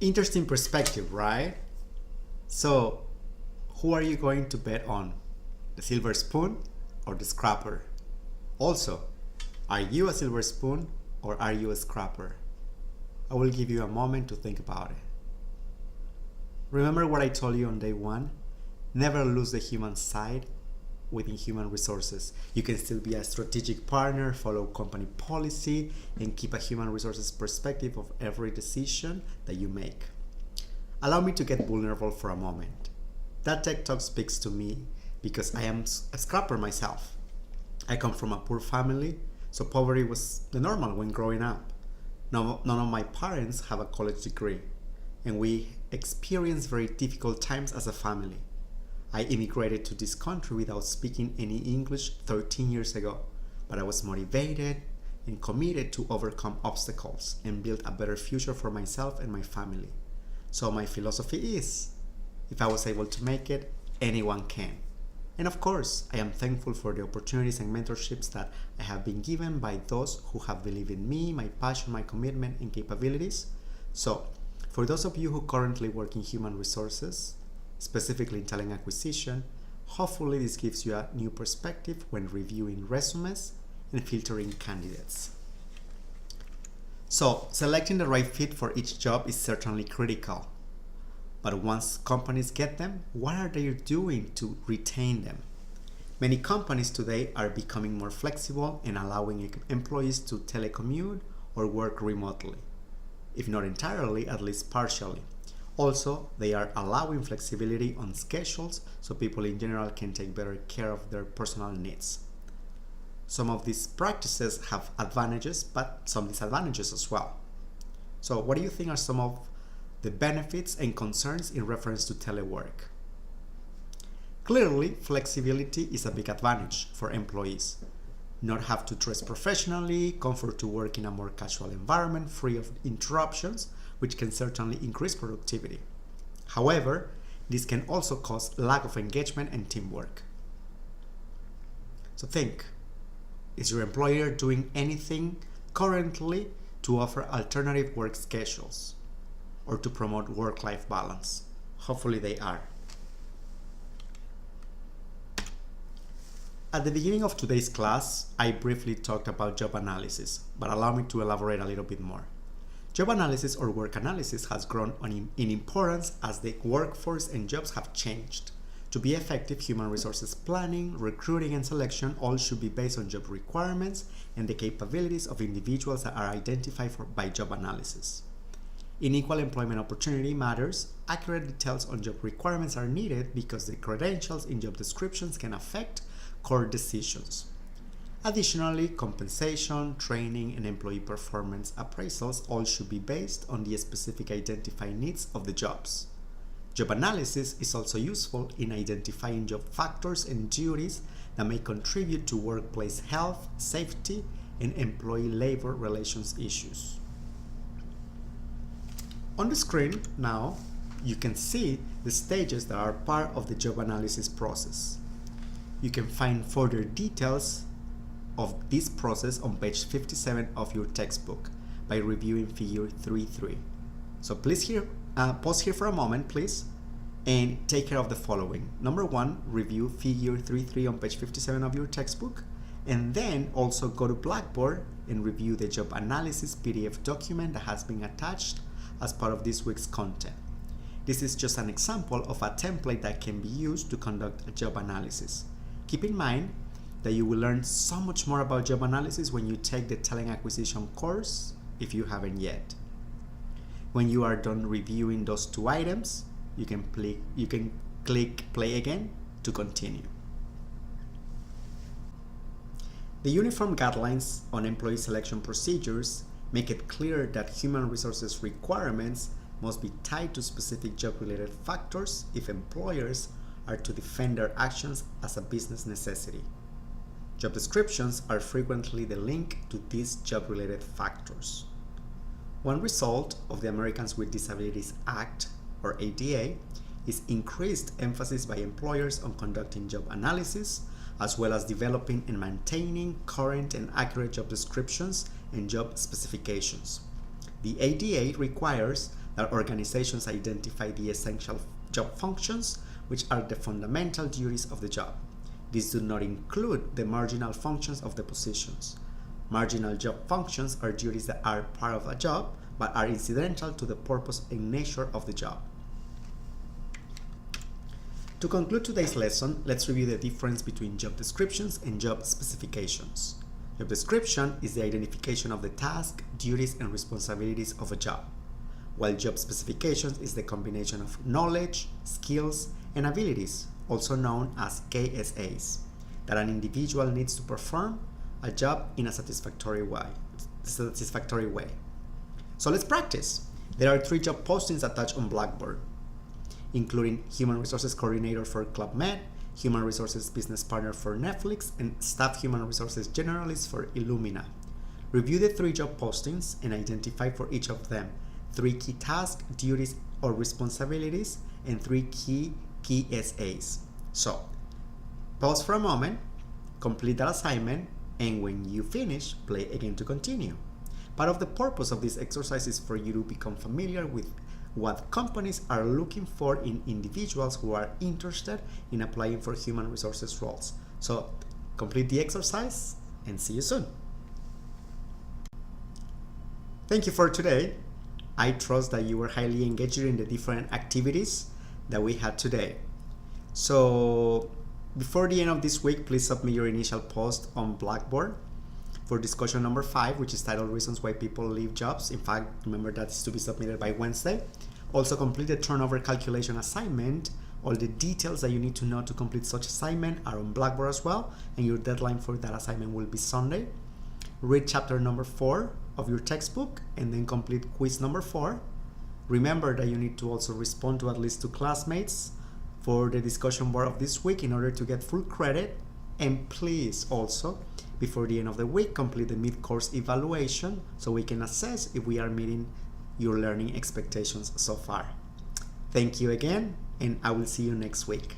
Interesting perspective, right? So, who are you going to bet on? The silver spoon or the scrapper? Also, are you a silver spoon or are you a scrapper? I will give you a moment to think about it. Remember what I told you on day one? Never lose the human side within human resources. You can still be a strategic partner, follow company policy, and keep a human resources perspective of every decision that you make. Allow me to get vulnerable for a moment. That tech talk speaks to me because I am a scrapper myself. I come from a poor family, so poverty was the normal when growing up. None of my parents have a college degree, and we experienced very difficult times as a family. I immigrated to this country without speaking any English 13 years ago, but I was motivated and committed to overcome obstacles and build a better future for myself and my family. So my philosophy is, if I was able to make it, anyone can. And of course, I am thankful for the opportunities and mentorships that I have been given by those who have believed in me, my passion, my commitment, and capabilities. So, for those of you who currently work in human resources, specifically in talent acquisition, hopefully this gives you a new perspective when reviewing resumes and filtering candidates. So, selecting the right fit for each job is certainly critical. But once companies get them, what are they doing to retain them? Many companies today are becoming more flexible and allowing employees to telecommute or work remotely. If not entirely, at least partially. Also, they are allowing flexibility on schedules so people in general can take better care of their personal needs. Some of these practices have advantages, but some disadvantages as well. So what do you think are some of the benefits and concerns in reference to telework? Clearly, flexibility is a big advantage for employees. Not have to dress professionally, comfort to work in a more casual environment free of interruptions, which can certainly increase productivity. However, this can also cause lack of engagement and teamwork. So think, is your employer doing anything currently to offer alternative work schedules or to promote work-life balance? Hopefully they are. At the beginning of today's class, I briefly talked about job analysis, but allow me to elaborate a little bit more. Job analysis or work analysis has grown in importance as the workforce and jobs have changed. To be effective, human resources planning, recruiting, and selection all should be based on job requirements and the capabilities of individuals that are identified by job analysis. In equal employment opportunity matters, accurate details on job requirements are needed because the credentials in job descriptions can affect core decisions. Additionally, compensation, training, and employee performance appraisals all should be based on the specific identified needs of the jobs. Job analysis is also useful in identifying job factors and duties that may contribute to workplace health, safety, and employee-labor relations issues. On the screen now, you can see the stages that are part of the job analysis process. You can find further details of this process on page 57 of your textbook by reviewing figure 3.3. So please pause here for a moment, please, and take care of the following. Number one, review figure 3.3 on page 57 of your textbook, and then also go to Blackboard and review the job analysis PDF document that has been attached as part of this week's content. This is just an example of a template that can be used to conduct a job analysis. Keep in mind that you will learn so much more about job analysis when you take the talent acquisition course, if you haven't yet. When you are done reviewing those two items, you can click play again to continue. The Uniform Guidelines on Employee Selection Procedures make it clear that human resources requirements must be tied to specific job-related factors if employers are to defend their actions as a business necessity. Job descriptions are frequently the link to these job-related factors. One result of the Americans with Disabilities Act, or ADA, is increased emphasis by employers on conducting job analysis, as well as developing and maintaining current and accurate job descriptions and job specifications. The ADA requires that organizations identify the essential job functions, which are the fundamental duties of the job. These do not include the marginal functions of the positions. Marginal job functions are duties that are part of a job, but are incidental to the purpose and nature of the job. To conclude today's lesson, let's review the difference between job descriptions and job specifications. Job description is the identification of the task, duties, and responsibilities of a job, while job specifications is the combination of knowledge, skills, and abilities, also known as KSAs, that an individual needs to perform a job in a satisfactory way. So let's practice. There are 3 job postings attached on Blackboard, including Human Resources Coordinator for Club Med, Human Resources Business Partner for Netflix, and Staff Human Resources Generalist for Illumina. Review the 3 job postings and identify for each of them 3 key tasks, duties, or responsibilities, and 3 key KSAs. So, pause for a moment, complete that assignment, and when you finish, play again to continue. Part of the purpose of this exercise is for you to become familiar with what companies are looking for in individuals who are interested in applying for human resources roles. So, complete the exercise and see you soon. Thank you for today. I trust that you were highly engaged in the different activities that we had today. So before the end of this week, please submit your initial post on Blackboard for discussion number 5, which is titled Reasons Why People Leave Jobs. In fact, remember that is to be submitted by Wednesday. Also complete the turnover calculation assignment. All the details that you need to know to complete such assignment are on Blackboard as well, and your deadline for that assignment will be Sunday. Read chapter number 4 of your textbook and then complete quiz number 4. Remember that you need to also respond to at least 2 classmates for the discussion board of this week in order to get full credit. And please also, before the end of the week, complete the mid-course evaluation so we can assess if we are meeting your learning expectations so far. Thank you again, and I will see you next week.